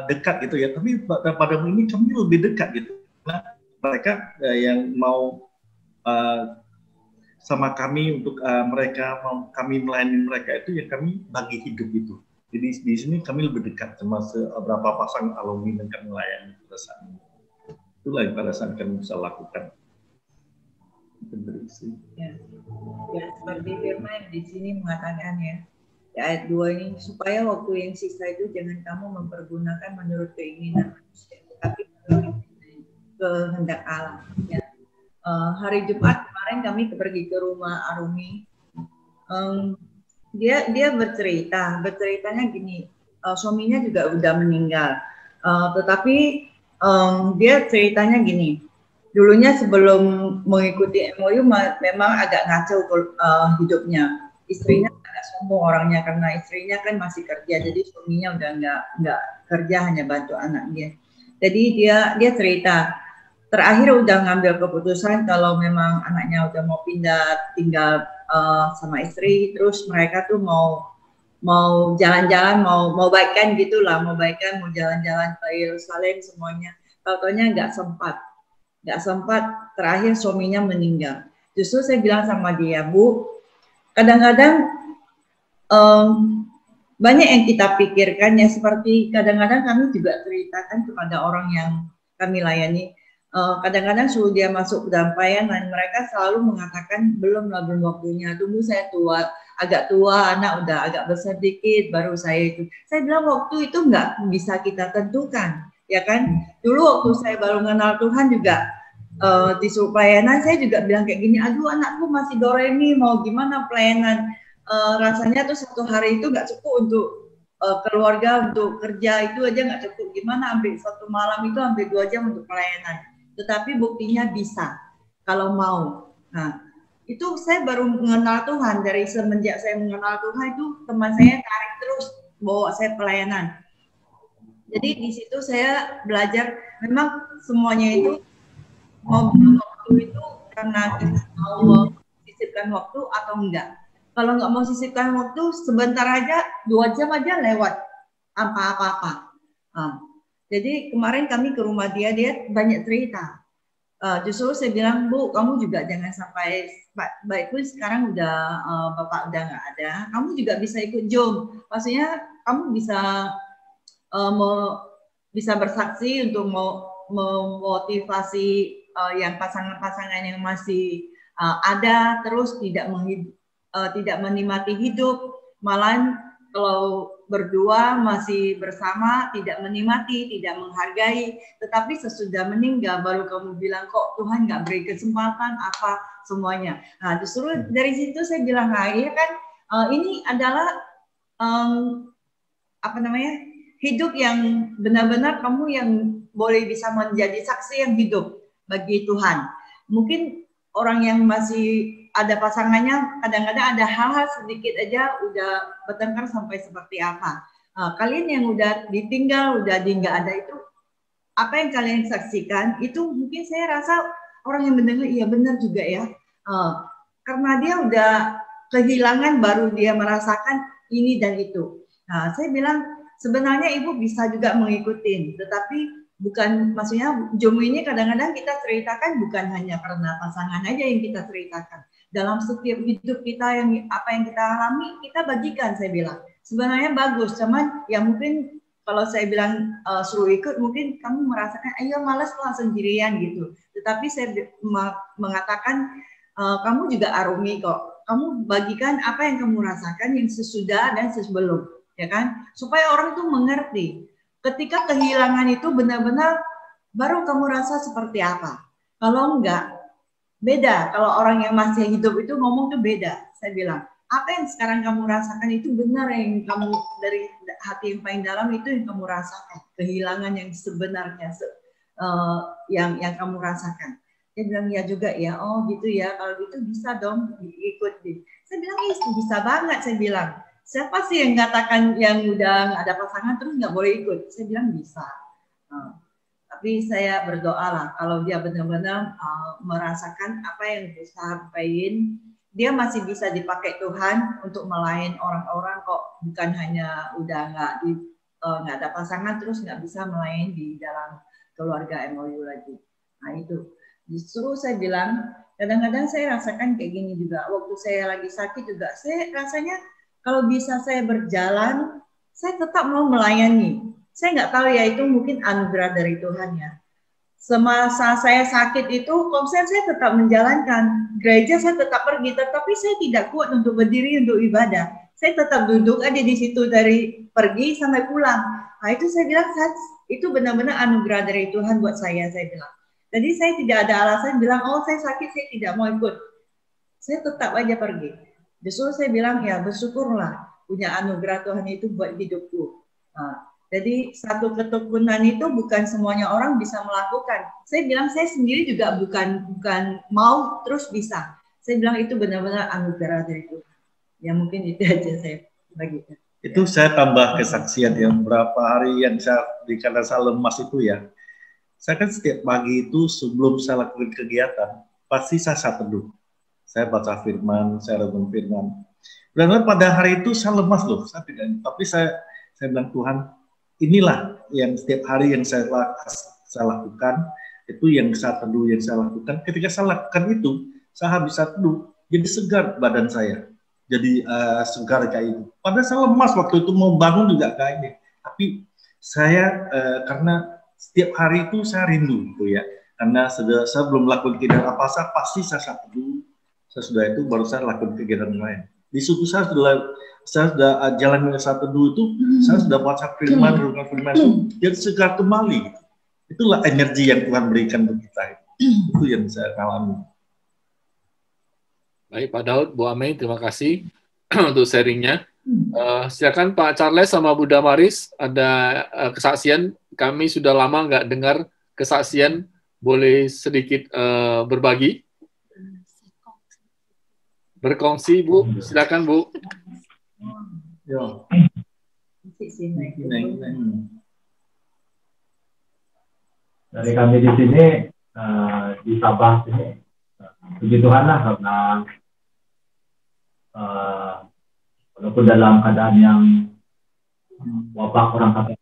dekat gitu ya, tapi pada ini kami lebih dekat gitu. Nah, mereka yang mau sama kami untuk mereka mau kami melayani mereka itu yang kami bagi hidup itu. Jadi di sini kami lebih dekat sama beberapa pasang alumni yang kami layani pada saat ini. Itulah yang pada saat kami bisa lakukan. Ya, seperti firman di sini mengatakan ya, di ayat 2 ini, supaya waktu yang sisa itu jangan kamu mempergunakan menurut keinginan manusia, tapi menurut kehendak Allah. Ya. Hari Jumat kemarin kami pergi ke rumah Arumi. Dia beritanya gini, suaminya juga udah meninggal, tetapi dia ceritanya gini, dulunya sebelum mengikuti MOU memang agak ngaco hidupnya, istrinya agak sombong orangnya karena istrinya kan masih kerja, jadi suaminya udah nggak kerja, hanya bantu anaknya. Jadi dia cerita terakhir udah ngambil keputusan kalau memang anaknya udah mau pindah tinggal sama istri, terus mereka tuh mau jalan-jalan, mau baikan gitulah, mau jalan-jalan ke Yerusalem semuanya. Tahu-taunya nggak sempat. Terakhir suaminya meninggal. Justru saya bilang sama dia, Bu, kadang-kadang banyak yang kita pikirkan ya, seperti kadang-kadang kami juga ceritakan kepada orang yang kami layani. Kadang-kadang suruh dia masuk ke dalam pelayanan, mereka selalu mengatakan belum waktunya, tunggu saya agak tua, anak udah agak besar dikit, baru saya itu. Saya bilang waktu itu nggak bisa kita tentukan, ya kan? Dulu waktu saya baru mengenal Tuhan juga disuruh pelayanan, saya juga bilang kayak gini, aduh anakku masih doremi, mau gimana pelayanan? Rasanya tuh satu hari itu nggak cukup untuk keluarga, untuk kerja itu aja nggak cukup. Gimana ambil satu malam itu ambil 2 jam untuk pelayanan. Tetapi buktinya bisa kalau mau. Nah, itu saya baru mengenal Tuhan. Dari semenjak saya mengenal Tuhan itu teman saya tarik terus bawa saya pelayanan. Jadi di situ saya belajar memang semuanya itu mau waktu itu karena kita mau sisipkan waktu atau enggak. Kalau nggak mau sisipkan waktu sebentar aja, 2 jam aja lewat apa-apa. Jadi kemarin kami ke rumah dia banyak cerita. Justru saya bilang, Bu, kamu juga jangan sampai, baikku sekarang udah Bapak udah nggak ada, kamu juga bisa ikut Jom. Maksudnya kamu bisa bersaksi untuk memotivasi yang pasangan-pasangan yang masih ada, terus tidak menikmati hidup, malah kalau berdua masih bersama tidak menikmati, tidak menghargai, tetapi sesudah meninggal baru kamu bilang kok Tuhan nggak beri kesempatan apa semuanya. Nah justru dari situ saya bilang, nah ya kan ini adalah hidup yang benar-benar kamu yang boleh bisa menjadi saksi yang hidup bagi Tuhan. Mungkin orang yang masih ada pasangannya kadang-kadang ada hal-hal sedikit aja udah bertengkar sampai seperti apa. Kalian yang udah ditinggal, udah nggak ada itu, apa yang kalian saksikan itu mungkin saya rasa orang yang mendengar iya benar juga ya. Karena dia udah kehilangan baru dia merasakan ini dan itu. Nah, saya bilang sebenarnya ibu bisa juga mengikuti, tetapi bukan, maksudnya Jomu ini kadang-kadang kita ceritakan bukan hanya karena pasangan aja yang kita ceritakan. Dalam setiap hidup kita yang apa yang kita alami, kita bagikan, saya bilang. Sebenarnya bagus, cuman ya mungkin kalau saya bilang suruh ikut, mungkin kamu merasakan, ayo malas lah sendirian gitu. Tetapi saya mengatakan, kamu juga Arumi kok. Kamu bagikan apa yang kamu rasakan yang sesudah dan sebelum, ya kan? Supaya orang tuh mengerti. Ketika kehilangan itu benar-benar baru kamu rasa seperti apa. Kalau enggak, beda. Kalau orang yang masih hidup itu ngomong tuh beda. Saya bilang, apa yang sekarang kamu rasakan itu benar, yang kamu dari hati yang paling dalam itu yang kamu rasakan. Kehilangan yang sebenarnya yang kamu rasakan. Dia bilang ya juga ya, oh gitu ya. Kalau gitu bisa dong ikut. Saya bilang bisa banget. Saya bilang. Siapa sih yang katakan yang udah nggak ada pasangan terus nggak boleh ikut? Saya bilang bisa. Tapi saya berdoa lah kalau dia benar-benar merasakan apa yang disampaikan, dia masih bisa dipakai Tuhan untuk melayani orang-orang kok, bukan hanya udah nggak ada pasangan terus nggak bisa melayani di dalam keluarga MOU lagi. Nah itu justru saya bilang kadang-kadang saya rasakan kayak gini juga. Waktu saya lagi sakit juga saya rasanya kalau bisa saya berjalan, saya tetap mau melayani. Saya nggak tahu ya itu mungkin anugerah dari Tuhan ya. semasa saya sakit itu konsen saya tetap menjalankan, gereja saya tetap pergi, tetapi saya tidak kuat untuk berdiri untuk ibadah. Saya tetap duduk aja di situ dari pergi sampai pulang. Nah itu saya bilang itu benar-benar anugerah dari Tuhan buat saya bilang. Jadi saya tidak ada alasan bilang oh saya sakit saya tidak mau ikut. Saya tetap aja pergi. Justru saya bilang ya bersyukurlah punya anugerah Tuhan itu buat hidupku. Nah, jadi satu ketekunan itu bukan semuanya orang bisa melakukan. Saya bilang saya sendiri juga bukan mau terus bisa. Saya bilang itu benar-benar anugerah dari Tuhan. Ya mungkin itu aja saya bagikan. Itu saya tambah kesaksian yang berapa hari yang saya karena saya lemas itu ya. Saya kan setiap pagi itu sebelum saya lakukan kegiatan pasti saya teduh. Saya baca firman, saya renung firman. Benar-benar pada hari itu saya lemas loh, saya tidak. Tapi saya bilang Tuhan, inilah yang setiap hari yang saya lakukan, itu yang saya teduh, yang saya lakukan. Ketika saya lakukan itu, saya bisa teduh, jadi segar badan saya, jadi segar kayak itu. Padahal saya lemas waktu itu mau bangun juga kayak ini. Tapi saya karena setiap hari itu saya rindu gitu ya, karena saya belum lakukan kegiatan apa saya pasti saya teduh. Sesudah itu baru saya lakukan kegiatan lain. Di situ saya sudah jalan yang satu dulu itu, saya sudah baca firman itu, jadi segar kembali. Itulah energi yang Tuhan berikan untuk kita. Itu yang saya alami. Baik, Pak Daud, Bu Amei, terima kasih untuk sharingnya. Silakan Pak Charles sama Bu Damaris, ada kesaksian. Kami sudah lama nggak dengar kesaksian, boleh sedikit berbagi? Berkongsi, Bu. Silakan, Bu. Ya. Dari kami di sini di Sabah sini, puji Tuhan lah karena walaupun dalam keadaan yang wabah orang kata,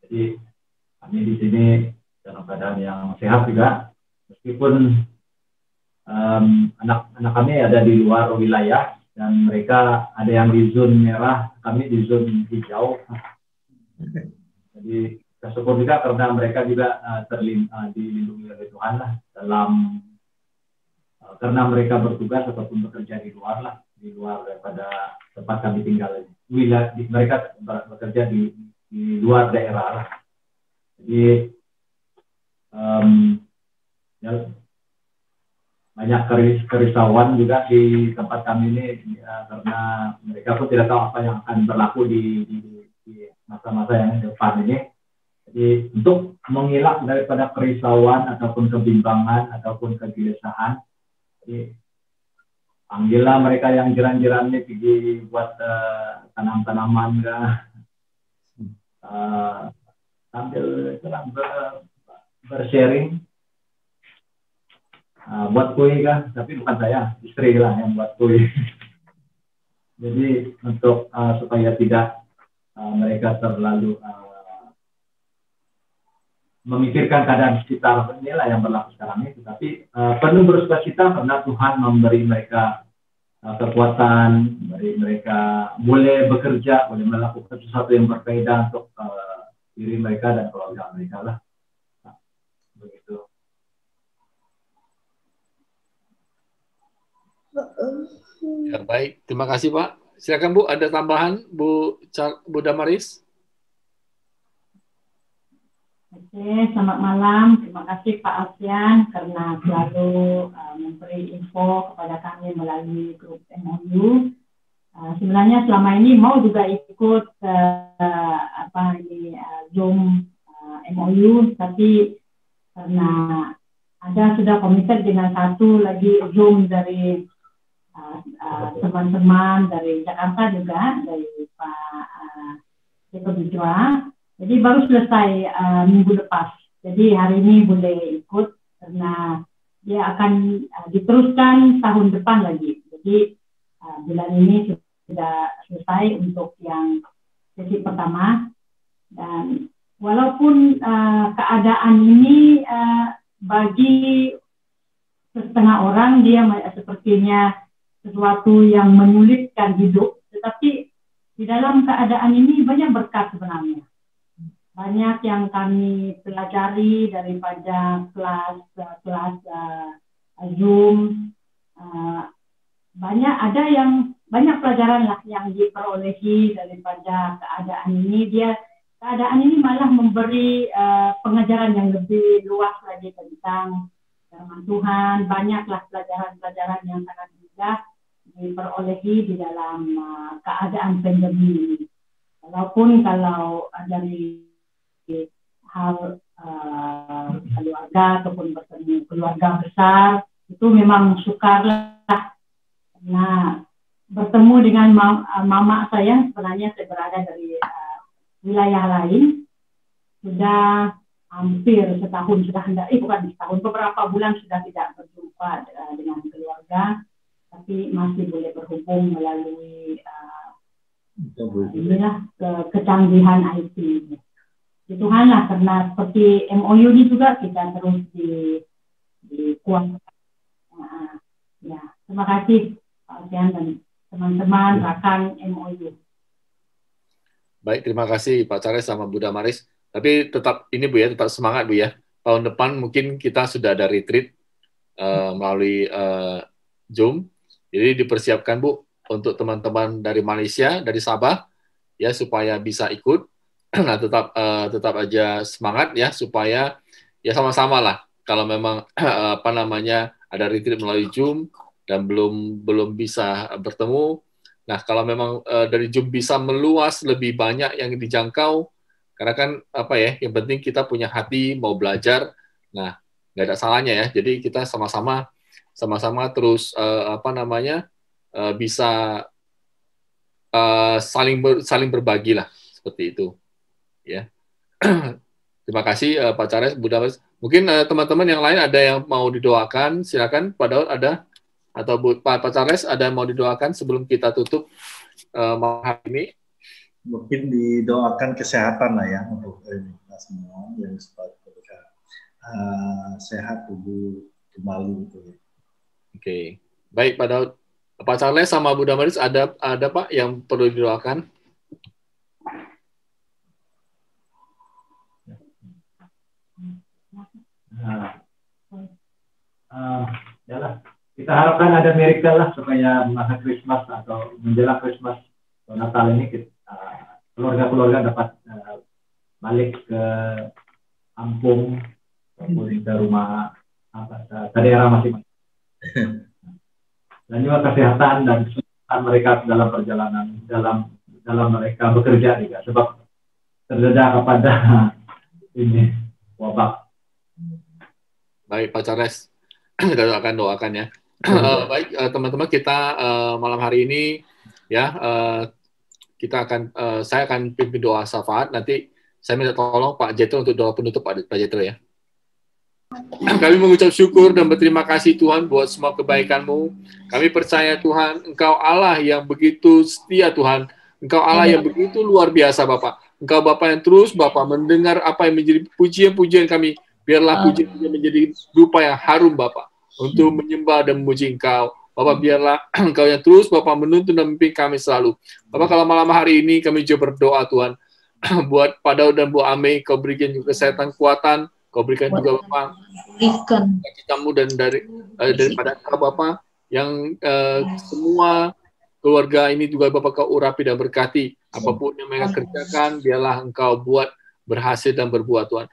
jadi kami di sini dalam keadaan yang sehat juga, meskipun anak-anak kami ada di luar wilayah dan mereka ada yang di zona merah, kami di zona hijau. Jadi kita syukur juga karena mereka juga dilindungi oleh Tuhan lah dalam karena mereka bertugas ataupun bekerja di luar daripada tempat kami tinggal. Mereka bekerja di luar daerah lah. Jadi ya, banyak kerisauan juga di tempat kami ini karena mereka pun tidak tahu apa yang akan berlaku di masa-masa yang depan ini. Jadi untuk mengelak daripada kerisauan ataupun kebimbangan ataupun kegelisahan, jadi panggillah mereka yang jiran-jiran ini pergi buat tanam-tanaman sambil bersharing. Buat kue kan, tapi bukan saya, istri lah yang buat kue. Jadi untuk supaya tidak mereka terlalu memikirkan keadaan sekitar inilah yang berlaku sekarang ini, tetapi penuh bersukacita karena Tuhan memberi mereka kekuatan, memberi mereka boleh bekerja, boleh melakukan sesuatu yang berbeda untuk diri mereka dan keluarga mereka lah. Nah, begitu. Ya, baik, terima kasih Pak. Silakan Bu, ada tambahan Bu Damaris? Oke, selamat malam. Terima kasih Pak Alfian karena selalu memberi info kepada kami melalui grup MOU. Sebenarnya selama ini mau juga ikut Zoom MOU, tapi karena ada sudah komited dengan satu lagi Zoom dari teman-teman dari Jakarta juga, dari Pak Joko Bijwa. Jadi baru selesai minggu lepas. Jadi hari ini boleh ikut karena dia akan diteruskan tahun depan lagi. Jadi bulan ini sudah selesai untuk yang sesi pertama. Dan walaupun keadaan ini bagi setengah orang dia sepertinya sesuatu yang menyulitkan hidup, tetapi di dalam keadaan ini banyak berkat sebenarnya. banyak yang kami pelajari daripada kelas Zoom. Banyak pelajaran lah yang diperolehi daripada keadaan ini. Keadaan ini malah memberi pengajaran yang lebih luas lagi tentang firman Tuhan. Banyaklah pelajaran-pelajaran yang sangat mudah diperolehi di dalam keadaan pandemi ini. Walaupun kalau dari hal keluarga ataupun bertemu keluarga besar, itu memang sukarlah. Nah, bertemu dengan mama saya, sebenarnya saya berada dari wilayah lain, sudah hampir setahun, beberapa bulan sudah tidak berjumpa dengan keluarga, tapi masih boleh berhubung melalui kecanggihan IT. Tuhanlah, karena seperti MOU ini juga kita terus dikuatkan. Ya, terima kasih Pak Alfian dan teman-teman rekan MOU. Baik, terima kasih Pak Charles sama Bu Damaris. Tapi tetap ini Bu ya, tetap semangat Bu ya. Tahun depan mungkin kita sudah ada retreat melalui Zoom. Jadi dipersiapkan Bu untuk teman-teman dari Malaysia, dari Sabah ya, supaya bisa ikut. Nah, tetap aja semangat ya, supaya ya sama-sama lah. Kalau memang ada retreat melalui Zoom dan belum bisa bertemu. Nah, kalau memang dari Zoom bisa meluas lebih banyak yang dijangkau, karena kan yang penting kita punya hati mau belajar. Nah, nggak ada salahnya ya. Jadi kita sama-sama terus bisa saling berbagi lah, seperti itu. Ya, terima kasih Pak Charles, Bu Damaris. Mungkin teman-teman yang lain ada yang mau didoakan, silakan. Pak Daud ada, atau Pak Charles ada yang mau didoakan sebelum kita tutup malam hari ini? Mungkin didoakan kesehatan lah ya untuk kita semua yang supaya sehat tubuh kembali gitu ya. Oke, baik Pak Daud. Pak Charles sama Bu Damaris ada Pak yang perlu didoakan? Kita harapkan ada miracle lah supaya masa Christmas atau menjelang Christmas atau Natal ini keluarga-keluarga dapat balik ke kampung, ke rumah ke daerah masing-masing. Dan juga kesehatan dan kesulitan mereka dalam perjalanan, dalam mereka bekerja juga, sebab terdedah kepada ini wabah. Baik Pak Charles, kita akan doakan ya. Baik teman-teman, kita malam hari ini ya saya akan pimpin doa syafaat. Nanti saya minta tolong Pak Jetro untuk doa penutup Pak Jetro ya. Kami mengucap syukur dan berterima kasih Tuhan buat semua kebaikan-Mu. Kami percaya Tuhan, Engkau Allah yang begitu setia Tuhan. Engkau Allah yang begitu luar biasa Bapak. Engkau Bapak yang terus Bapak mendengar apa yang menjadi pujian-pujian kami. Biarlah pujian menjadi rupa yang harum Bapak, untuk menyembah dan memuji Engkau. Bapak, biarlah Engkau yang terus Bapak menuntun dan memimpin kami selalu. Bapak, kalau malam hari ini kami juga berdoa Tuhan, buat Pak Daud dan Bu Ame, Kau berikan juga kesehatan, kuatan, Kau berikan juga Bapak cita-Mu dan daripada Engkau Bapak, yang semua keluarga ini juga Bapak Kau urapi dan berkati. Apapun yang mereka kerjakan, biarlah Engkau buat berhasil dan berbuat Tuhan.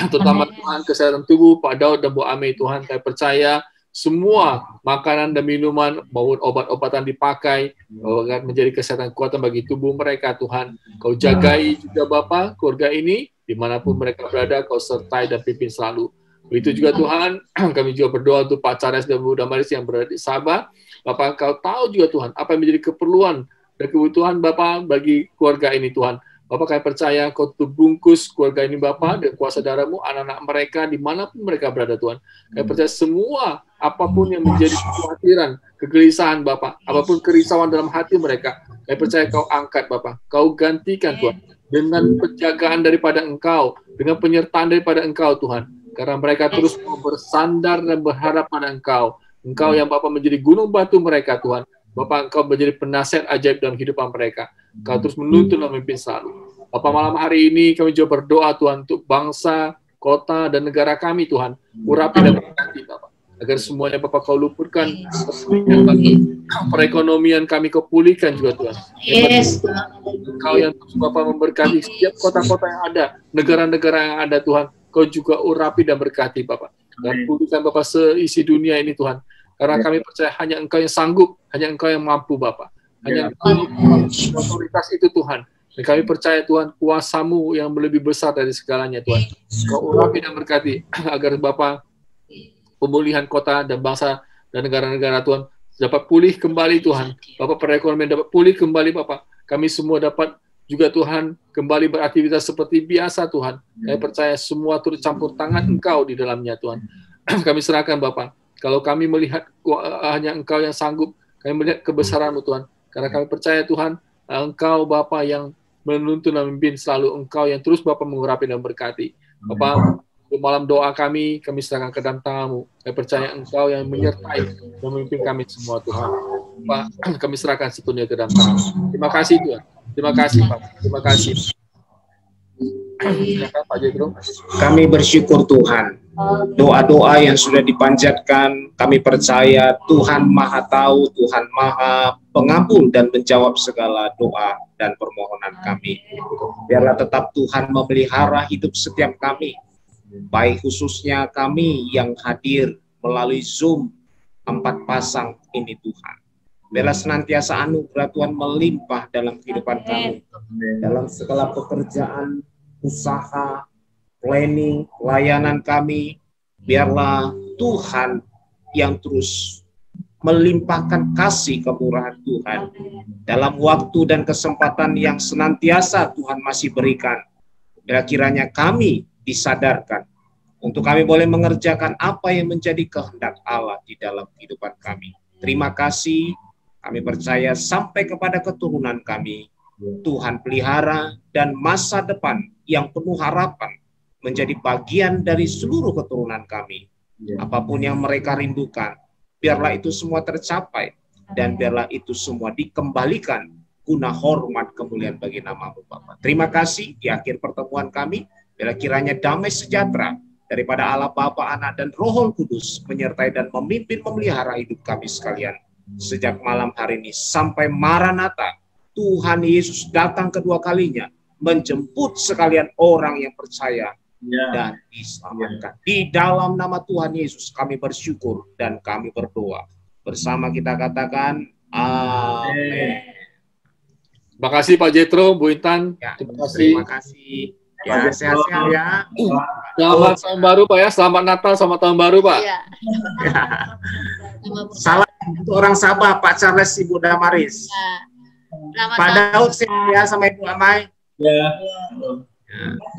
Terutama Tuhan kesehatan tubuh Pak Daud dan Bu Ame Tuhan, saya percaya semua makanan dan minuman maupun obat-obatan dipakai agar menjadi kesehatan kuatan bagi tubuh mereka Tuhan. Kau jagai juga Bapa keluarga ini dimanapun mereka berada, Kau sertai dan pimpin selalu. Begitu juga Tuhan, kami juga berdoa untuk Pak Charles dan Bu Damaris yang berada di Sabah. Bapak, Kau tahu juga Tuhan apa yang menjadi keperluan dan kebutuhan Bapak bagi keluarga ini Tuhan. Bapak, kami percaya Kau terbungkus keluarga ini Bapak dan kuasa darah-Mu, anak-anak mereka dimanapun mereka berada Tuhan. Kami percaya semua apapun yang menjadi kekhawatiran, kegelisahan Bapak, apapun kerisauan dalam hati mereka, kami percaya Kau angkat Bapak, Kau gantikan Tuhan dengan penjagaan daripada Engkau, dengan penyertaan daripada Engkau Tuhan. Karena mereka terus mau bersandar dan berharap pada Engkau. Engkau yang Bapak menjadi gunung batu mereka Tuhan. Bapak, Engkau menjadi penasihat ajaib dalam kehidupan mereka. Kau terus menuntun dan memimpin selalu. Bapak, malam hari ini kami juga berdoa Tuhan untuk bangsa, kota, dan negara kami Tuhan. Urapi dan berkati Bapak. Agar semuanya Bapak Kau luputkan, perekonomian kami Kau pulihkan juga Tuhan. Yes. Engkau yang terus Bapak memberkati setiap kota-kota yang ada, negara-negara yang ada Tuhan. Kau juga urapi dan berkati Bapak. Dan pulihkan Bapak seisi dunia ini Tuhan. Karena kami percaya hanya Engkau yang sanggup, hanya Engkau yang mampu Bapak. Hanya Engkau otoritas itu Tuhan. Dan kami percaya Tuhan, kuasa-Mu yang lebih besar dari segalanya Tuhan. Kau urapi dan berkati agar Bapak pemulihan kota dan bangsa dan negara-negara Tuhan dapat pulih kembali Tuhan. Bapak, perekonomian dapat pulih kembali Bapak. Kami semua dapat juga Tuhan kembali beraktivitas seperti biasa Tuhan. Kami percaya semua turut campur tangan Engkau di dalamnya Tuhan. Kami serahkan Bapak. Kalau kami melihat hanya Engkau yang sanggup, kami melihat kebesaran-Mu Tuhan. Karena kami percaya Tuhan, Engkau Bapak yang menuntun dan memimpin selalu, Engkau yang terus Bapak mengurapi dan berkati. Bapak, malam doa kami serahkan ke dalam tangan-Mu. Kami percaya Engkau yang menyertai dan memimpin kami semua Tuhan. Pak, kami serahkan sepenuhnya ke dalam tangan-Mu. Terima kasih Tuhan. Terima kasih Pak. Terima kasih. Silakan Pak Jethro. Kami bersyukur Tuhan. Doa-doa yang sudah dipanjatkan, kami percaya Tuhan Maha Tahu, Tuhan Maha Pengampun dan menjawab segala doa dan permohonan kami. Biarlah tetap Tuhan memelihara hidup setiap kami, baik khususnya kami yang hadir melalui Zoom 4 pasang ini Tuhan. Biarlah senantiasa anugerah Tuhan melimpah dalam kehidupan kami, dalam segala pekerjaan, usaha, planning, pelayanan kami. Biarlah Tuhan yang terus melimpahkan kasih kemurahan Tuhan dalam waktu dan kesempatan yang senantiasa Tuhan masih berikan. Bila kiranya kami disadarkan untuk kami boleh mengerjakan apa yang menjadi kehendak Allah di dalam kehidupan kami. Terima kasih, kami percaya sampai kepada keturunan kami, Tuhan pelihara dan masa depan yang penuh harapan menjadi bagian dari seluruh keturunan kami. Apapun yang mereka rindukan, biarlah itu semua tercapai dan biarlah itu semua dikembalikan guna hormat kemuliaan bagi nama-Mu Bapa. Terima kasih di akhir pertemuan kami. Biarlah kiranya damai sejahtera daripada Allah Bapa, Anak, dan Roh Kudus menyertai dan memimpin memelihara hidup kami sekalian. Sejak malam hari ini sampai Maranatha, Tuhan Yesus datang kedua kalinya, menjemput sekalian orang yang percaya dan diselamatkan. Di dalam nama Tuhan Yesus kami bersyukur dan kami berdoa. Bersama kita katakan, amin. Terima kasih Pak Jethro, Bu Intan. Ya, terima kasih. Terima kasih. Ya, sehat-sehat ya. Selamat tahun baru Pak ya, selamat Natal, selamat tahun baru Pak. Iya. Salam untuk orang Sabah, Pak Charles, Ibu Damaris. Pak Daud sehat ya sama Ibu Amai. Ya.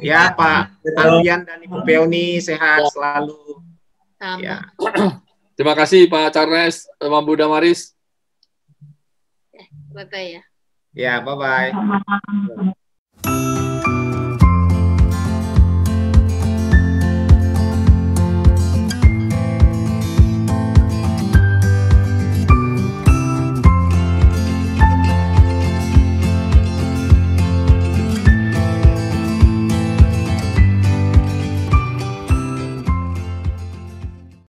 Ya, Pak Alfian dan Ibu Peoni sehat selalu. Ya. Terima kasih Pak Charles sama Bu Damaris. Bye-bye ya. Ya, bye-bye.